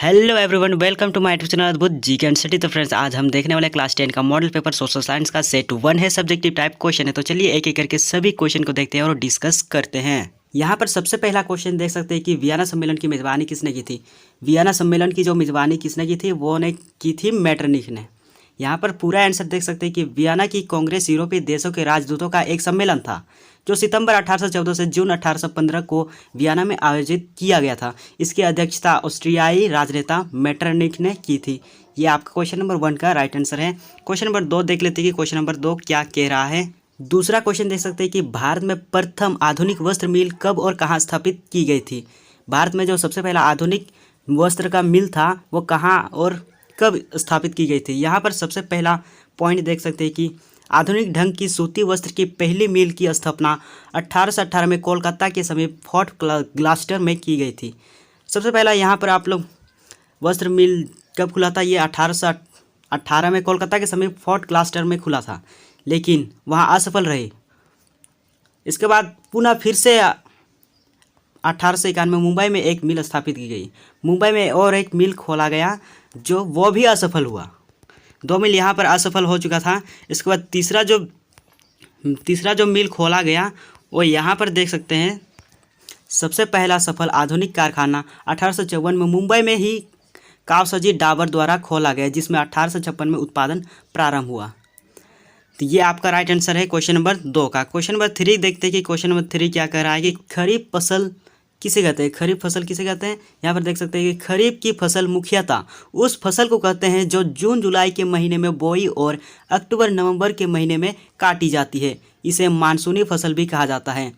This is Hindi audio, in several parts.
Hello everyone, welcome to my YouTube channel Adbhut GK and study. तो फ्रेंड्स, आज हम देखने वाले क्लास 10 का मॉडल पेपर सोशल साइंस का सेट 1 है, सब्जेक्टिव टाइप क्वेश्चन है। तो चलिए एक एक करके सभी क्वेश्चन को देखते हैं और डिस्कस करते हैं। यहाँ पर सबसे पहला क्वेश्चन देख सकते हैं कि वियना सम्मेलन की मेजबानी किसने की थी। वियना सम्मेलन की जो मेजबानी किसने की थी, वो ने की थी मेटरनिख ने। यहाँ पर पूरा आंसर देख सकते हैं कि वियना की कांग्रेस यूरोपीय देशों के राजदूतों का एक सम्मेलन था जो सितंबर 1814 से जून 1815 को वियना में आयोजित किया गया था। इसकी अध्यक्षता ऑस्ट्रियाई राजनेता मेटरनिख ने की थी। ये आपका क्वेश्चन नंबर 1 का राइट आंसर है। क्वेश्चन नंबर 2 देख लेते हैं कि क्वेश्चन नंबर 2 क्या कह रहा है। दूसरा क्वेश्चन देख सकते हैं कि भारत में प्रथम आधुनिक वस्त्र मिल कब और कहाँ स्थापित की गई थी। भारत में जो सबसे पहला आधुनिक वस्त्र का मिल था वो कहाँ और कब स्थापित की गई थी। यहाँ पर सबसे पहला पॉइंट देख सकते हैं कि आधुनिक ढंग की सूती वस्त्र की पहली मिल की स्थापना 1818 में कोलकाता के समीप फोर्ट ग्लास्टर में की गई थी। सबसे पहला यहाँ पर आप लोग वस्त्र मिल कब खुला था, ये 1818 में कोलकाता के समीप फोर्ट ग्लास्टर में खुला था, लेकिन वहाँ असफल रहे। इसके बाद पुनः फिर से 1891 में मुंबई में एक मिल स्थापित की गई। मुंबई में और एक मिल खोला गया जो वो भी असफल हुआ। 2 मिल यहाँ पर असफल हो चुका था। इसके बाद तीसरा जो मिल खोला गया वो यहाँ पर देख सकते हैं। सबसे पहला सफल आधुनिक कारखाना 1854 में मुंबई में ही कावसजी डाबर द्वारा खोला गया, जिसमें 1856 में उत्पादन प्रारंभ हुआ। तो ये आपका राइट आंसर है क्वेश्चन नंबर 2 का। क्वेश्चन नंबर 3 देखते हैं कि क्वेश्चन नंबर 3 क्या कह रहा है कि खरीफ फसल किसे कहते हैं। खरीफ फसल किसे कहते हैं, यहाँ पर देख सकते हैं कि खरीफ की फसल मुख्यतः उस फसल को कहते हैं जो जून जुलाई के महीने में बोई और अक्टूबर नवंबर के महीने में काटी जाती है। इसे मानसूनी फसल भी कहा जाता है।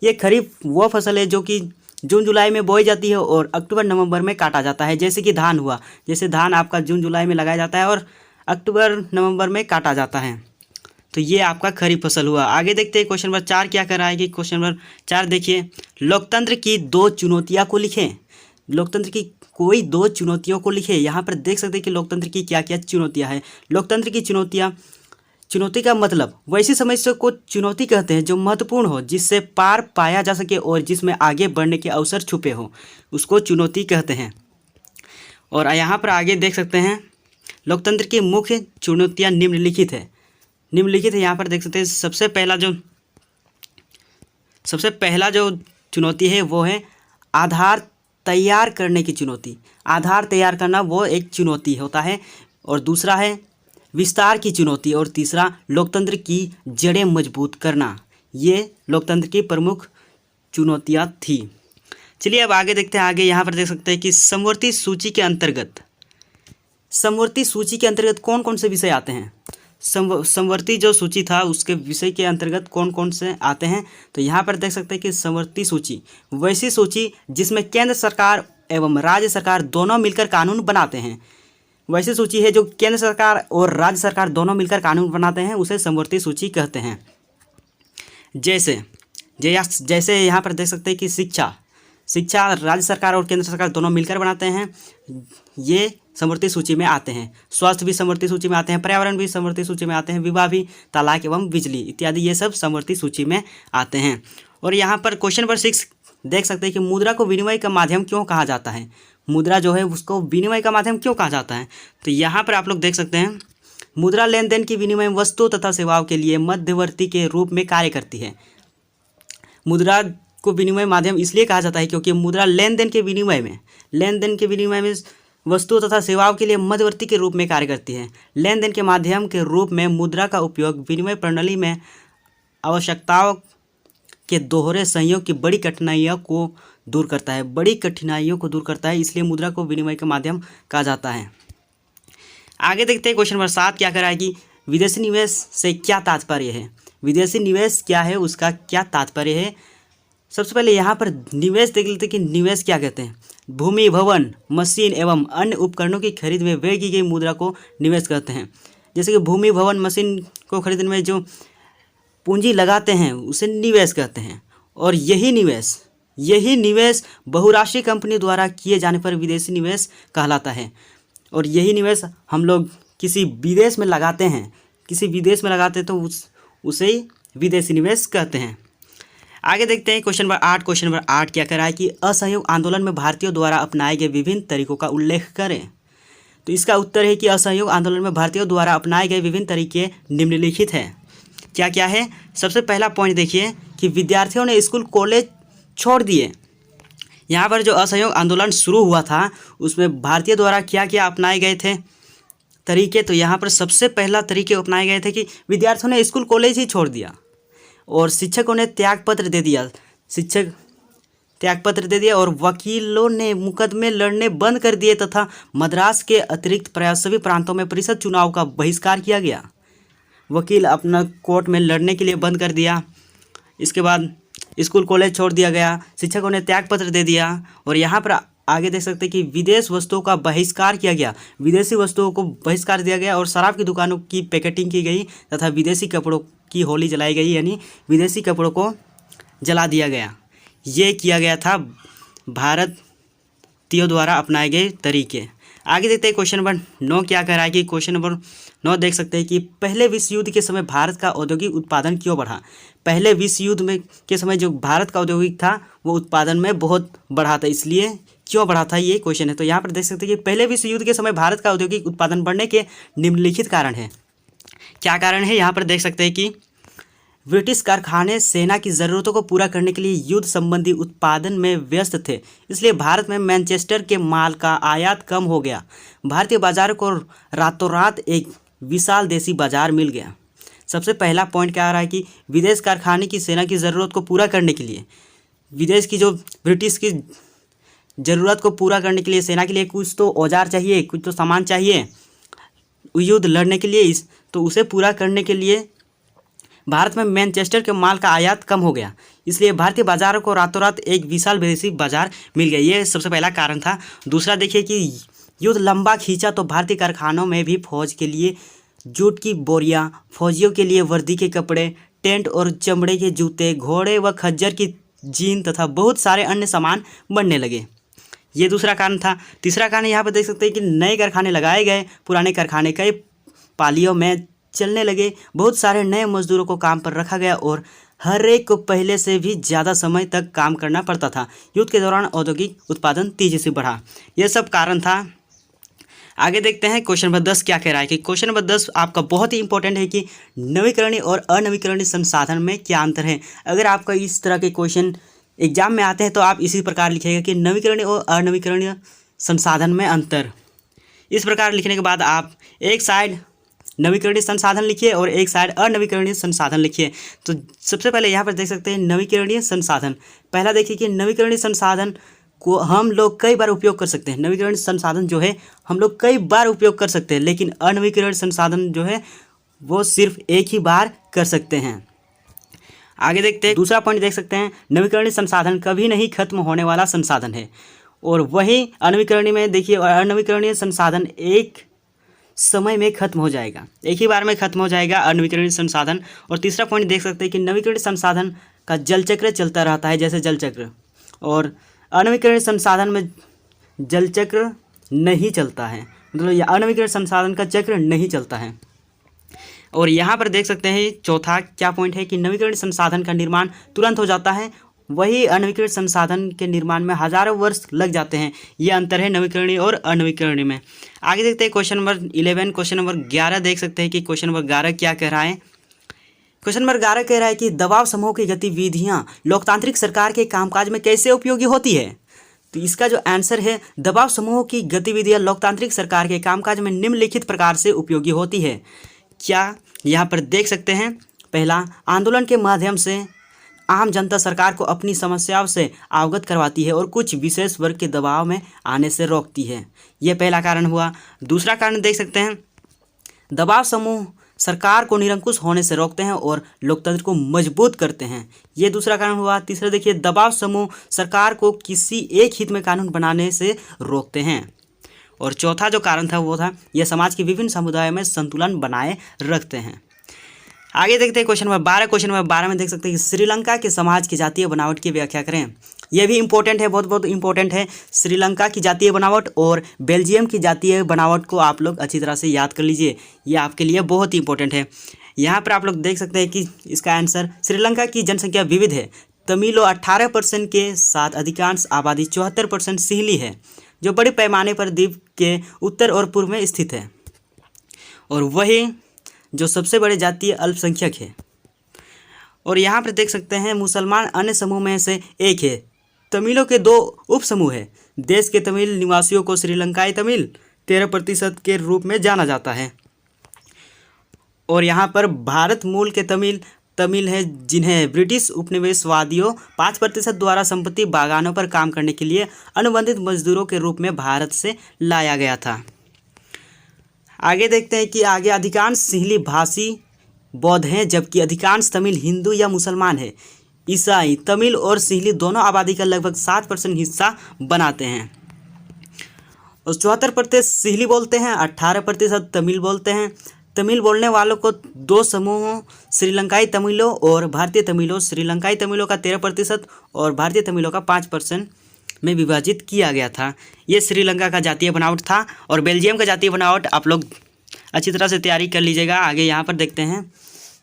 ये खरीफ वो फसल है जो कि जून जुलाई में बोई जाती है और अक्टूबर नवंबर में काटा जाता है। जैसे कि धान हुआ, जैसे धान आपका जून जुलाई में लगाया जाता है और अक्टूबर नवंबर में काटा जाता है। तो ये आपका खरीफ फसल हुआ। आगे देखते हैं क्वेश्चन नंबर 4 क्या कर रहा है कि क्वेश्चन नंबर 4 देखिए, लोकतंत्र की 2 चुनौतियां को लिखें। लोकतंत्र की कोई 2 चुनौतियों को लिखें। यहाँ पर देख सकते हैं कि लोकतंत्र की क्या क्या चुनौतियां हैं। लोकतंत्र की चुनौती का मतलब वैसी समस्या को चुनौती कहते हैं जो महत्वपूर्ण हो, जिससे पार पाया जा सके और जिसमें आगे बढ़ने के अवसर छुपे हो, उसको चुनौती कहते हैं। और यहाँ पर आगे देख सकते हैं लोकतंत्र की मुख्य चुनौतियाँ निम्नलिखित है। यहाँ पर देख सकते हैं सबसे पहला जो चुनौती है वो है आधार तैयार करने की चुनौती। आधार तैयार करना वो एक चुनौती होता है। और दूसरा है विस्तार की चुनौती। और तीसरा लोकतंत्र की जड़ें मजबूत करना। ये लोकतंत्र की प्रमुख चुनौतियाँ थी। चलिए अब आगे देखते हैं। आगे यहाँ पर देख सकते हैं कि समवर्ती सूची के अंतर्गत कौन कौन से विषय आते हैं। समवर्ती जो सूची था उसके विषय के अंतर्गत कौन कौन से आते हैं। तो यहाँ पर देख सकते हैं कि समवर्ती सूची वैसी सूची जिसमें केंद्र सरकार एवं राज्य सरकार दोनों मिलकर कानून बनाते हैं। वैसी सूची है जो केंद्र सरकार और राज्य सरकार दोनों मिलकर कानून बनाते हैं, उसे समवर्ती सूची कहते हैं। जैसे यहाँ पर देख सकते हैं कि शिक्षा राज्य सरकार और केंद्र सरकार दोनों मिलकर बनाते हैं, ये समवर्ती सूची में आते हैं। स्वास्थ्य भी समवर्ती सूची में आते हैं, पर्यावरण भी समवर्ती सूची में आते हैं, विवाह भी, तलाक एवं बिजली इत्यादि ये सब समवर्ती सूची में आते हैं। और यहाँ पर क्वेश्चन नंबर 6 देख सकते हैं कि मुद्रा को विनिमय का माध्यम क्यों कहा जाता है। मुद्रा जो है उसको विनिमय का माध्यम क्यों कहा जाता है। तो यहाँ पर आप लोग देख सकते हैं मुद्रा लेन देन की विनिमय वस्तु तथा सेवाओं के लिए मध्यवर्ती के रूप में कार्य करती है। मुद्रा को विनिमय माध्यम इसलिए कहा जाता है क्योंकि मुद्रा लेन देन के विनिमय में वस्तु तथा सेवाओं के लिए मध्यवर्ती के रूप में कार्य करती है। लेन देन के माध्यम के रूप में मुद्रा का उपयोग विनिमय प्रणाली में आवश्यकताओं के दोहरे संयोग की बड़ी कठिनाइयों को दूर करता है। इसलिए मुद्रा को विनिमय का माध्यम कहा जाता है। आगे देखते हैं क्वेश्चन नंबर 7 क्या कर रहा है कि विदेशी निवेश से क्या तात्पर्य है। विदेशी निवेश क्या है, उसका क्या तात्पर्य है। सबसे पहले यहाँ पर निवेश देख लेते हैं कि निवेश क्या कहते हैं। भूमि, भवन, मशीन एवं अन्य उपकरणों की खरीद में व्यय की गई मुद्रा को निवेश कहते हैं। जैसे कि भूमि, भवन, मशीन को खरीदने में जो पूंजी लगाते हैं उसे निवेश कहते हैं। और यही निवेश बहुराष्ट्रीय कंपनी द्वारा किए जाने पर विदेशी निवेश कहलाता है। और यही निवेश हम लोग किसी विदेश में लगाते हैं तो उसे विदेशी निवेश कहते हैं। आगे देखते हैं क्वेश्चन नंबर 8। क्वेश्चन नंबर 8 क्या कर रहा है कि असहयोग आंदोलन में भारतीयों द्वारा अपनाए गए विभिन्न तरीकों का उल्लेख करें। तो इसका उत्तर है कि असहयोग आंदोलन में भारतीयों द्वारा अपनाए गए विभिन्न तरीके निम्नलिखित हैं। क्या क्या है? सबसे पहला पॉइंट देखिए कि विद्यार्थियों ने स्कूल कॉलेज छोड़ दिए। यहाँ पर जो असहयोग आंदोलन शुरू हुआ था उसमें भारतीय द्वारा क्या क्या अपनाए गए थे तरीके। तो यहाँ पर सबसे पहला तरीके अपनाए गए थे कि विद्यार्थियों ने स्कूल कॉलेज ही छोड़ दिया और शिक्षकों ने त्यागपत्र दे दिया। शिक्षक त्यागपत्र दे दिया और वकीलों ने मुकदमे लड़ने बंद कर दिए तथा मद्रास के अतिरिक्त प्राय सभी प्रांतों में परिषद चुनाव का बहिष्कार किया गया। वकील अपना कोर्ट में लड़ने के लिए बंद कर दिया। इसके बाद स्कूल कॉलेज छोड़ दिया गया, शिक्षकों ने त्यागपत्र दे दिया और यहाँ पर आगे देख सकते हैं कि विदेश वस्तुओं का बहिष्कार किया गया। विदेशी वस्तुओं को बहिष्कार दिया गया और शराब की दुकानों की पैकेटिंग की गई तथा विदेशी कपड़ों की होली जलाई गई, यानी विदेशी कपड़ों को जला दिया गया। ये किया गया था भारतीयों द्वारा अपनाए गए तरीके। आगे देखते हैं क्वेश्चन नंबर 9 क्या कह रहा है कि क्वेश्चन नंबर 9 देख सकते हैं कि पहले विश्व युद्ध के समय भारत का औद्योगिक उत्पादन क्यों बढ़ा। पहले विश्व युद्ध में के समय जो भारत का औद्योगिक था वो उत्पादन में बहुत बढ़ा था, इसलिए क्यों बढ़ा था ये क्वेश्चन है। तो यहाँ पर देख सकते हैं कि पहले विश्व युद्ध के समय भारत का औद्योगिक उत्पादन बढ़ने के निम्नलिखित कारण है। क्या कारण है? यहाँ पर देख सकते हैं कि ब्रिटिश कारखाने सेना की ज़रूरतों को पूरा करने के लिए युद्ध संबंधी उत्पादन में व्यस्त थे, इसलिए भारत में मैनचेस्टर के माल का आयात कम हो गया। भारतीय बाजार को रातों रात एक विशाल देसी बाजार मिल गया। सबसे पहला पॉइंट क्या आ रहा है कि विदेश कारखाने की सेना की ज़रूरत को पूरा करने के लिए, विदेश की जो ब्रिटिश की ज़रूरत को पूरा करने के लिए सेना के लिए कुछ तो औजार चाहिए, कुछ तो सामान चाहिए युद्ध लड़ने के लिए, तो उसे पूरा करने के लिए भारत में मैनचेस्टर के माल का आयात कम हो गया, इसलिए भारतीय बाजारों को रातों रात एक विशाल विदेशी बाजार मिल गया। ये सबसे पहला कारण था। दूसरा देखिए कि युद्ध लंबा खींचा तो भारतीय कारखानों में भी फौज के लिए जूट की बोरियां, फौजियों के लिए वर्दी के कपड़े, टेंट और चमड़े के जूते, घोड़े व खच्चर की जीन तथा बहुत सारे अन्य सामान बनने लगे। ये दूसरा कारण था। तीसरा कारण यहाँ पर देख सकते हैं कि नए कारखाने लगाए गए, पुराने कारखाने कई पालियों में चलने लगे, बहुत सारे नए मजदूरों को काम पर रखा गया और हर एक को पहले से भी ज़्यादा समय तक काम करना पड़ता था। युद्ध के दौरान औद्योगिक उत्पादन तेजी से बढ़ा। यह सब कारण था। आगे देखते हैं क्वेश्चन नंबर 10 क्या कह रहा है कि क्वेश्चन नंबर 10 आपका बहुत ही इंपॉर्टेंट है कि नवीकरणीय और अनवीकरणीय संसाधन में क्या अंतर है। अगर आपका इस तरह के क्वेश्चन एग्जाम में आते हैं तो आप इसी प्रकार लिखिएगा कि नवीकरणीय और अनवीकरणीय संसाधन में अंतर। इस प्रकार लिखने के बाद आप एक साइड नवीकरणीय संसाधन लिखिए और एक साइड अनवीकरणीय संसाधन लिखिए। तो सबसे पहले यहाँ पर देख सकते हैं नवीकरणीय संसाधन। पहला देखिए कि नवीकरणीय संसाधन को हम लोग कई बार उपयोग कर सकते हैं। नवीकरणीय संसाधन जो है हम लोग कई बार उपयोग कर सकते हैं, लेकिन अनवीकरणीय संसाधन जो है वो सिर्फ एक ही बार कर सकते हैं। आगे देखते हैं दूसरा पॉइंट देख सकते हैं नवीकरणीय संसाधन कभी नहीं खत्म होने वाला संसाधन है, और वही अनवीकरणीय में देखिए अनवीकरणीय संसाधन एक समय में खत्म हो जाएगा, एक ही बार में खत्म हो जाएगा अनवीकरणीय संसाधन। और तीसरा पॉइंट देख सकते हैं कि नवीकरणीय संसाधन का जल चक्र चलता रहता है, जैसे जल चक्र, और अनवीकरणीय संसाधन में जल चक्र नहीं चलता है, मतलब यह अनवीकरणीय संसाधन का चक्र नहीं चलता है। और यहाँ पर देख सकते हैं चौथा क्या पॉइंट है कि नवीकरणीय संसाधन का निर्माण तुरंत हो जाता है, वही अनवीकरणीय संसाधन के निर्माण में हज़ारों वर्ष लग जाते हैं। ये अंतर है नवीकरणीय और अनवीकरणीय में। आगे देखते हैं क्वेश्चन नंबर 11। क्वेश्चन नंबर 11 देख सकते हैं कि क्वेश्चन नंबर 11 क्या कह रहा है। क्वेश्चन नंबर 11 कह रहा है कि दबाव समूह की गतिविधियाँ लोकतांत्रिक सरकार के कामकाज में कैसे उपयोगी होती है। तो इसका जो आंसर है दबाव समूह की गतिविधियाँ लोकतांत्रिक सरकार के कामकाज में निम्नलिखित प्रकार से उपयोगी होती है। क्या यहाँ पर देख सकते हैं, पहला, आंदोलन के माध्यम से आम जनता सरकार को अपनी समस्याओं से अवगत करवाती है और कुछ विशेष वर्ग के दबाव में आने से रोकती है। यह पहला कारण हुआ। दूसरा कारण देख सकते हैं दबाव समूह सरकार को निरंकुश होने से रोकते हैं और लोकतंत्र को मजबूत करते हैं। ये दूसरा कारण हुआ। तीसरा देखिए दबाव समूह सरकार को किसी एक हित में कानून बनाने से रोकते हैं। और चौथा जो कारण था वो था यह समाज के विभिन्न समुदायों में संतुलन बनाए रखते हैं। आगे देखते हैं क्वेश्चन नंबर 12। क्वेश्चन नंबर 12 में देख सकते हैं कि श्रीलंका के समाज की जातीय बनावट की व्याख्या करें। यह भी इंपॉर्टेंट है, बहुत इंपॉर्टेंट है। श्रीलंका की जातीय बनावट और बेल्जियम की जातीय बनावट को आप लोग अच्छी तरह से याद कर लीजिए, ये आपके लिए बहुत ही इंपॉर्टेंट है। यहाँ पर आप लोग देख सकते हैं कि इसका आंसर श्रीलंका की जनसंख्या विविध है। तमिलों 18% के साथ अधिकांश आबादी 74% सिहली है, जो बड़े पैमाने पर द्वीप के उत्तर और पूर्व में स्थित है, और वही जो सबसे बड़े जातीय अल्पसंख्यक है। और यहाँ पर देख सकते हैं मुसलमान अन्य समूह में से एक है। तमिलों के 2 उप समूह है। देश के तमिल निवासियों को श्रीलंकाई तमिल 13% के रूप में जाना जाता है, और यहाँ पर भारत मूल के तमिल है, जिन्हें ब्रिटिश उपनिवेशवादियों 5% द्वारा संपत्ति बागानों पर काम करने के लिए अनुबंधित मजदूरों के रूप में भारत से लाया गया था। आगे देखते हैं कि आगे अधिकांश सिंहली भाषी बौद्ध हैं, जबकि अधिकांश तमिल हिंदू या मुसलमान हैं। ईसाई तमिल और सिंहली दोनों आबादी का लगभग 7% हिस्सा बनाते हैं, और 74% सिंहली बोलते हैं, 18% तमिल बोलते हैं। तमिल बोलने वालों को 2 समूहों श्रीलंकाई तमिलों और भारतीय तमिलों, श्रीलंकाई तमिलों का 13% और भारतीय तमिलों का 5% में विभाजित किया गया था। ये श्रीलंका का जातीय बनावट था, और बेल्जियम का जातीय बनावट आप लोग अच्छी तरह से तैयारी कर लीजिएगा। आगे यहाँ पर देखते हैं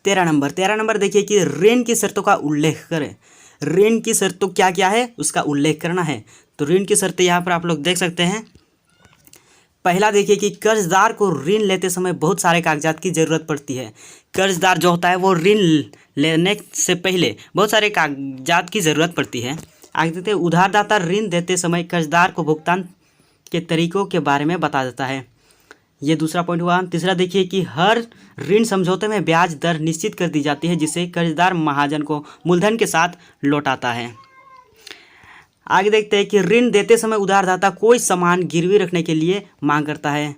13 नंबर देखिए कि ऋण की शर्तों का उल्लेख करें। ऋण की शर्तों क्या क्या है उसका उल्लेख करना है। तो ऋण की शर्तें यहाँ पर आप लोग देख सकते हैं। पहला देखिए कि कर्जदार को ऋण लेते समय बहुत सारे कागजात की ज़रूरत पड़ती है। कर्जदार जो होता है वो ऋण लेने से पहले बहुत सारे कागजात की ज़रूरत पड़ती है। आगे देखते हैं उधारदाता ऋण देते समय कर्जदार को भुगतान के तरीकों के बारे में बता देता है। ये दूसरा पॉइंट हुआ। तीसरा देखिए कि हर ऋण समझौते में ब्याज दर निश्चित कर दी जाती है, जिसे कर्जदार महाजन को मूलधन के साथ लौटाता है। आगे देखते हैं कि ऋण देते समय उधारदाता कोई सामान गिरवी रखने के लिए मांग करता है।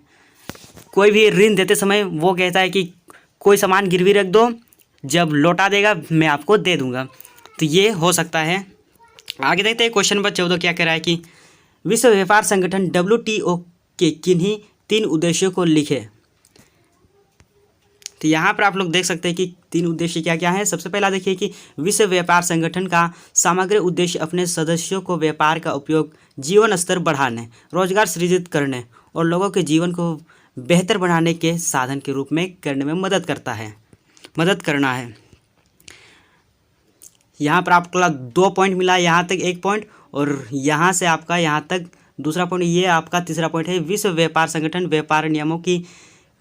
कोई भी ऋण देते समय वो कहता है कि कोई सामान गिरवी रख दो, जब लौटा देगा मैं आपको दे दूंगा। तो ये हो सकता है। आगे देखते हैं क्वेश्चन नंबर 14 क्या कह रहा है कि विश्व व्यापार संगठन WTO के किन्हीं 3 उद्देश्यों को लिखे। तो यहाँ पर आप लोग देख सकते हैं कि 3 उद्देश्य क्या क्या है। सबसे पहला देखिए कि विश्व व्यापार संगठन का समग्र उद्देश्य अपने सदस्यों को व्यापार का उपयोग जीवन स्तर बढ़ाने, रोजगार सृजित करने और लोगों के जीवन को बेहतर बनाने के साधन के रूप में करने में मदद करना है। यहाँ पर आपका 2 पॉइंट मिला, यहाँ तक 1 पॉइंट, और यहाँ से आपका यहाँ तक दूसरा पॉइंट। ये आपका तीसरा पॉइंट है। विश्व व्यापार संगठन व्यापार नियमों की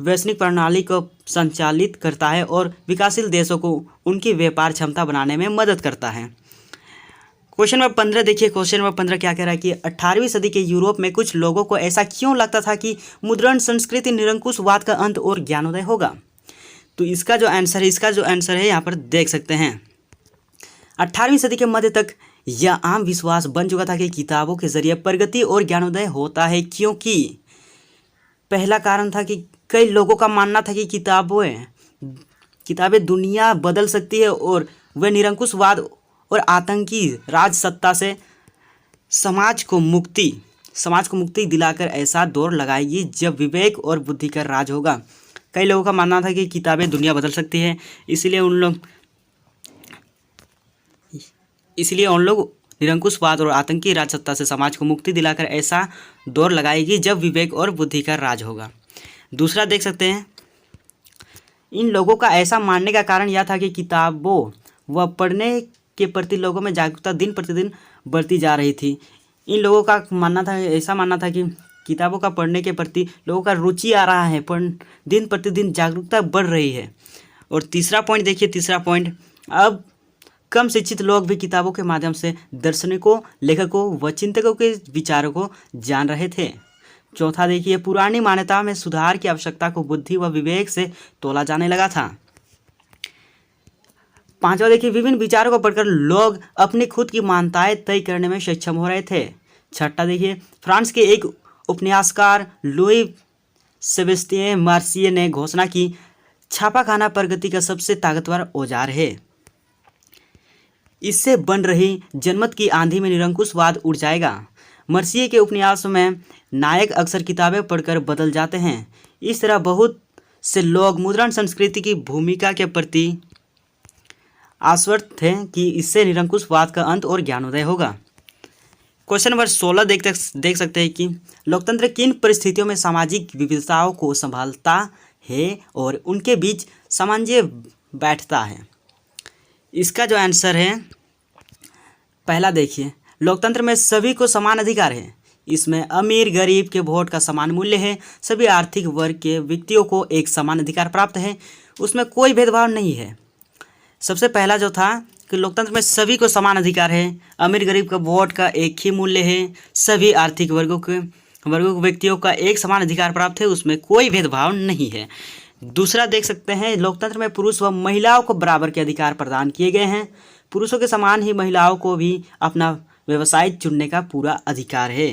वैश्विक प्रणाली को संचालित करता है और विकासशील देशों को उनकी व्यापार क्षमता बनाने में मदद करता है। क्वेश्चन नंबर 15 देखिए। क्वेश्चन नंबर 15 क्या कह रहा है कि 18वीं सदी के यूरोप में कुछ लोगों को ऐसा क्यों लगता था कि मुद्रण संस्कृति निरंकुशवाद का अंत और ज्ञानोदय होगा। तो इसका जो आंसर है यहाँ पर देख सकते हैं। 18वीं सदी के मध्य तक यह आम विश्वास बन चुका था कि किताबों के जरिए प्रगति और ज्ञानोदय होता है, क्योंकि पहला कारण था कि कई लोगों का मानना था कि किताबें दुनिया बदल सकती है और वह निरंकुशवाद और आतंकी राजसत्ता से समाज को मुक्ति दिलाकर ऐसा दौर लगाएगी जब विवेक और बुद्धि का राज होगा। कई लोगों का मानना था कि किताबें दुनिया बदल सकती है, इसलिए उन लोग निरंकुशवाद और आतंकी राजसत्ता से समाज को मुक्ति दिलाकर ऐसा दौर लगाएगी जब विवेक और बुद्धि का राज होगा। दूसरा देख सकते हैं, इन लोगों का ऐसा मानने का कारण यह था कि किताबों व पढ़ने के प्रति लोगों में जागरूकता दिन प्रतिदिन बढ़ती जा रही थी। इन लोगों का ऐसा मानना था कि किताबों का पढ़ने के प्रति लोगों का रुचि आ रहा है, पर दिन प्रतिदिन जागरूकता बढ़ रही है। और तीसरा पॉइंट देखिए, तीसरा पॉइंट, अब कम शिक्षित लोग भी किताबों के माध्यम से दार्शनिकों, लेखकों व चिंतकों के विचारों को जान रहे थे। चौथा देखिए, पुरानी मान्यता में सुधार की आवश्यकता को बुद्धि व विवेक से तोला जाने लगा था। पांचवा देखिए, विभिन्न विचारों को पढ़कर लोग अपनी खुद की मान्यताएं तय करने में सक्षम हो रहे थे। छठा देखिए, फ्रांस के एक उपन्यासकार लुई सेबेस्टियन मार्सिये ने घोषणा की, छापाखाना प्रगति का सबसे ताकतवर औजार है। इससे बन रही जनमत की आंधी में निरंकुशवाद उड़ जाएगा। मर्सिये के उपन्यास में नायक अक्सर किताबें पढ़कर बदल जाते हैं। इस तरह बहुत से लोग मुद्रण संस्कृति की भूमिका के प्रति आश्वस्त थे कि इससे निरंकुशवाद का अंत और ज्ञानोदय होगा। क्वेश्चन नंबर 16 देख सकते हैं कि लोकतंत्र किन परिस्थितियों में सामाजिक विविधताओं को संभालता है और उनके बीच सामंजस्य बैठता है। इसका जो आंसर है पहला देखिए, लोकतंत्र में सभी को समान अधिकार है। इसमें अमीर गरीब के वोट का समान मूल्य है। सभी आर्थिक वर्ग के व्यक्तियों को एक समान अधिकार प्राप्त है। उसमें कोई भेदभाव नहीं है। सबसे पहला जो था कि लोकतंत्र में सभी को समान अधिकार है, अमीर गरीब का वोट का एक ही मूल्य है, सभी आर्थिक वर्गों के व्यक्तियों का एक समान अधिकार प्राप्त है, उसमें कोई भेदभाव नहीं है। दूसरा देख सकते हैं, लोकतंत्र में पुरुष व महिलाओं को बराबर के अधिकार प्रदान किए गए हैं। पुरुषों के समान ही महिलाओं को भी अपना व्यवसाय चुनने का पूरा अधिकार है।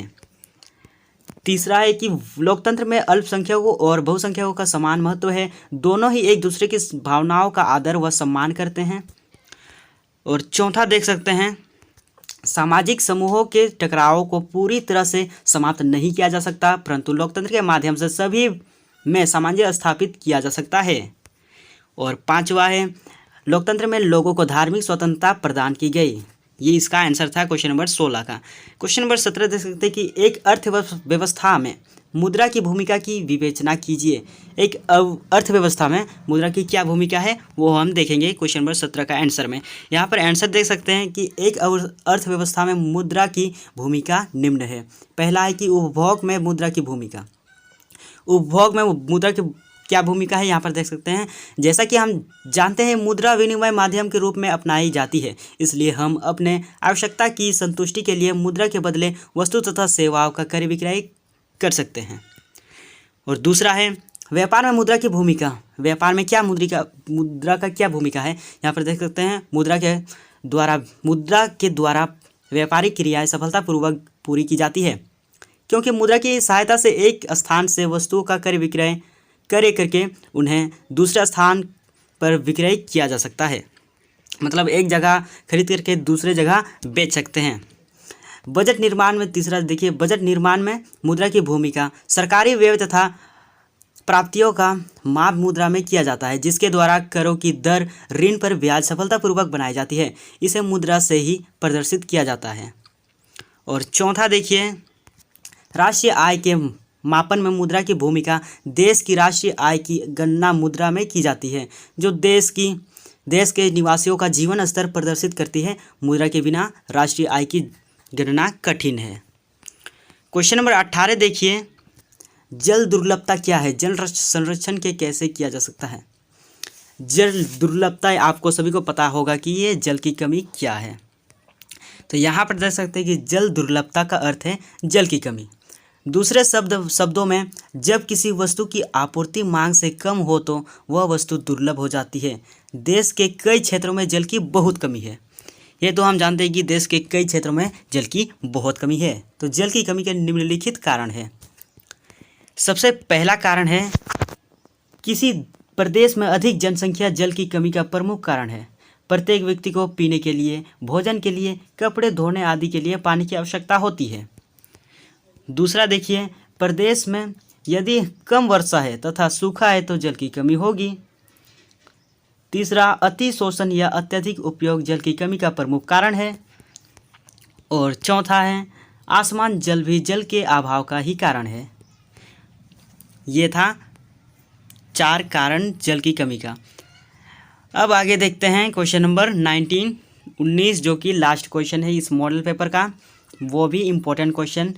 तीसरा है कि लोकतंत्र में अल्पसंख्यकों और बहुसंख्यकों का समान महत्व है। दोनों ही एक दूसरे की भावनाओं का आदर व सम्मान करते हैं। और चौथा देख सकते हैं, सामाजिक समूहों के टकरावों को पूरी तरह से समाप्त नहीं किया जा सकता, परंतु लोकतंत्र के माध्यम से सभी में सामंजस्य स्थापित किया जा सकता है। और पांचवा है, लोकतंत्र में लोगों को धार्मिक स्वतंत्रता प्रदान की गई। ये इसका आंसर था क्वेश्चन नंबर 16 का। क्वेश्चन नंबर 17 देख सकते हैं कि एक अर्थव्यवस्था में मुद्रा की भूमिका की विवेचना कीजिए। एक अर्थव्यवस्था में मुद्रा की क्या भूमिका है वो हम देखेंगे क्वेश्चन नंबर 17 का आंसर में। यहाँ पर आंसर देख सकते हैं कि एक अर्थव्यवस्था में मुद्रा की भूमिका निम्न है। पहला है कि उपभोग में मुद्रा की भूमिका। उपभोग में मुद्रा की क्या भूमिका है यहाँ पर देख सकते हैं। जैसा कि हम जानते हैं, मुद्रा विनिमय माध्यम के रूप में अपनाई जाती है, इसलिए हम अपने आवश्यकता की संतुष्टि के लिए मुद्रा के बदले वस्तु तथा सेवाओं का क्रय विक्रय कर सकते हैं। और दूसरा है व्यापार में मुद्रा की भूमिका। व्यापार में क्या मुद्रा का क्या भूमिका है यहाँ पर देख सकते हैं। मुद्रा के द्वारा व्यापारिक क्रियाएं सफलतापूर्वक पूरी की जाती है, क्योंकि मुद्रा की सहायता से एक स्थान से वस्तुओं का क्रय विक्रय करके उन्हें दूसरे स्थान पर विक्रय किया जा सकता है। मतलब एक जगह खरीद करके दूसरे जगह बेच सकते हैं। बजट निर्माण में तीसरा देखिए, बजट निर्माण में मुद्रा की भूमिका। सरकारी व्यय तथा प्राप्तियों का माप मुद्रा में किया जाता है, जिसके द्वारा करों की दर, ऋण पर ब्याज सफलतापूर्वक बनाई जाती है। इसे मुद्रा से ही प्रदर्शित किया जाता है। और चौथा देखिए, राष्ट्रीय आय के मापन में मुद्रा की भूमिका। देश की राष्ट्रीय आय की गणना मुद्रा में की जाती है, जो देश के निवासियों का जीवन स्तर प्रदर्शित करती है। मुद्रा के बिना राष्ट्रीय आय की गणना कठिन है। क्वेश्चन नंबर 18 देखिए, जल दुर्लभता क्या है? जल संरक्षण के कैसे किया जा सकता है? जल दुर्लभता आपको सभी को पता होगा कि ये जल की कमी क्या है। तो यहाँ पर देख सकते हैं कि जल दुर्लभता का अर्थ है जल की कमी। दूसरे शब्दों में, जब किसी वस्तु की आपूर्ति मांग से कम हो तो वह वस्तु दुर्लभ हो जाती है। देश के कई क्षेत्रों में जल की बहुत कमी है। ये तो हम जानते हैं कि देश के कई क्षेत्रों में जल की बहुत कमी है। तो जल की कमी के निम्नलिखित कारण है। सबसे पहला कारण है, किसी प्रदेश में अधिक जनसंख्या जल की कमी का प्रमुख कारण है। प्रत्येक व्यक्ति को पीने के लिए, भोजन के लिए, कपड़े धोने आदि के लिए पानी की आवश्यकता होती है। दूसरा देखिए, प्रदेश में यदि कम वर्षा है तथा सूखा है तो जल की कमी होगी। तीसरा, अति शोषण या अत्यधिक उपयोग जल की कमी का प्रमुख कारण है। और चौथा है, आसमान जल भी जल के अभाव का ही कारण है। ये था 4 कारण जल की कमी का। अब आगे देखते हैं क्वेश्चन नंबर 19 जो कि लास्ट क्वेश्चन है इस मॉडल पेपर का, वो भी इम्पोर्टेंट क्वेश्चन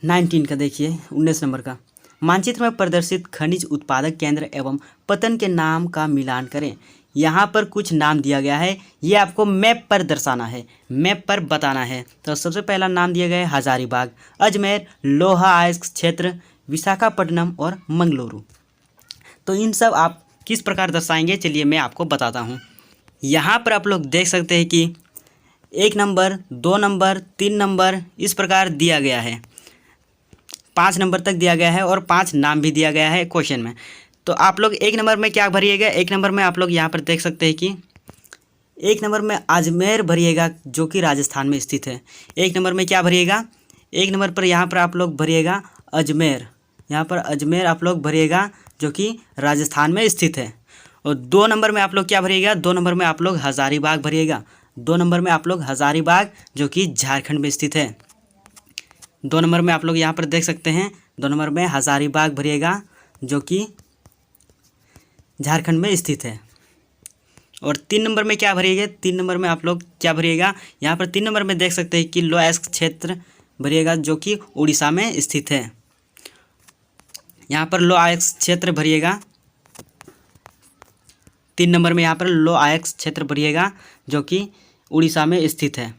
19 का देखिए 19 नंबर का। मानचित्र में प्रदर्शित खनिज उत्पादक केंद्र एवं पतन के नाम का मिलान करें। यहाँ पर कुछ नाम दिया गया है, ये आपको मैप पर दर्शाना है, मैप पर बताना है। तो सबसे पहला नाम दिया गया है हजारीबाग, अजमेर, लोहा अयस्क क्षेत्र, विशाखापट्टनम और मंगलुरु। तो इन सब आप किस प्रकार दर्शाएंगे, चलिए मैं आपको बताता हूँ। यहाँ पर आप लोग देख सकते हैं कि 1 नंबर, 2 नंबर, 3 नंबर इस प्रकार दिया गया है। 5 नंबर तक दिया गया है और 5 नाम भी दिया गया है क्वेश्चन में। तो आप लोग 1 नंबर में क्या भरिएगा? 1 नंबर में आप लोग यहाँ पर देख सकते हैं कि 1 नंबर में अजमेर भरिएगा, जो कि राजस्थान में स्थित है। 1 नंबर में क्या भरिएगा? 1 नंबर पर यहाँ पर आप लोग भरिएगा अजमेर, यहाँ पर अजमेर आप लोग भरिएगा, जो कि राजस्थान में स्थित है। और 2 नंबर में आप लोग क्या भरिएगा? 2 नंबर में आप लोग हजारीबाग भरिएगा। 2 नंबर में आप लोग हजारीबाग, जो कि झारखंड में स्थित है। 2 नंबर में आप लोग यहाँ पर देख सकते हैं, 2 नंबर में हजारीबाग भरिएगा, जो कि झारखंड में स्थित है। और 3 नंबर में क्या भरिएगा, 3 नंबर में आप लोग क्या भरिएगा, यहाँ पर 3 नंबर में देख सकते हैं कि लो अयस्क क्षेत्र भरिएगा जो कि उड़ीसा में स्थित है। यहाँ पर लो अयस्क क्षेत्र भरिएगा, 3 नंबर में यहाँ पर लो अयस्क क्षेत्र भरिएगा जो कि उड़ीसा में स्थित है।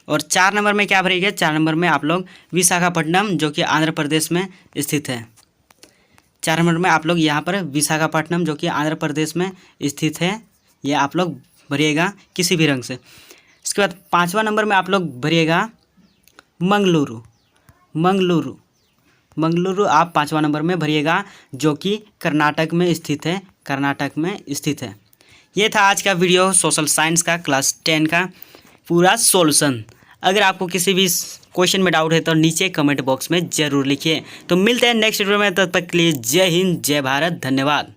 और 4 नंबर में क्या भरिएगा, 4 नंबर में आप लोग विशाखापट्टनम जो कि आंध्र प्रदेश में स्थित है। 4 नंबर में आप लोग यहाँ पर विशाखापट्टनम जो कि आंध्र प्रदेश में स्थित है, ये आप लोग भरिएगा किसी भी रंग से। इसके बाद 5वां नंबर में आप लोग भरिएगा मंगलुरु। मंगलुरु मंगलुरु आप 5वां नंबर में भरिएगा जो कि कर्नाटक में स्थित है, कर्नाटक में स्थित है। ये था आज का वीडियो सोशल साइंस का क्लास 10 का पूरा सॉल्यूशन। अगर आपको किसी भी क्वेश्चन में डाउट है तो नीचे कमेंट बॉक्स में ज़रूर लिखिए। तो मिलते हैं नेक्स्ट वीडियो में, तब तक के लिए जय हिंद, जय भारत, धन्यवाद।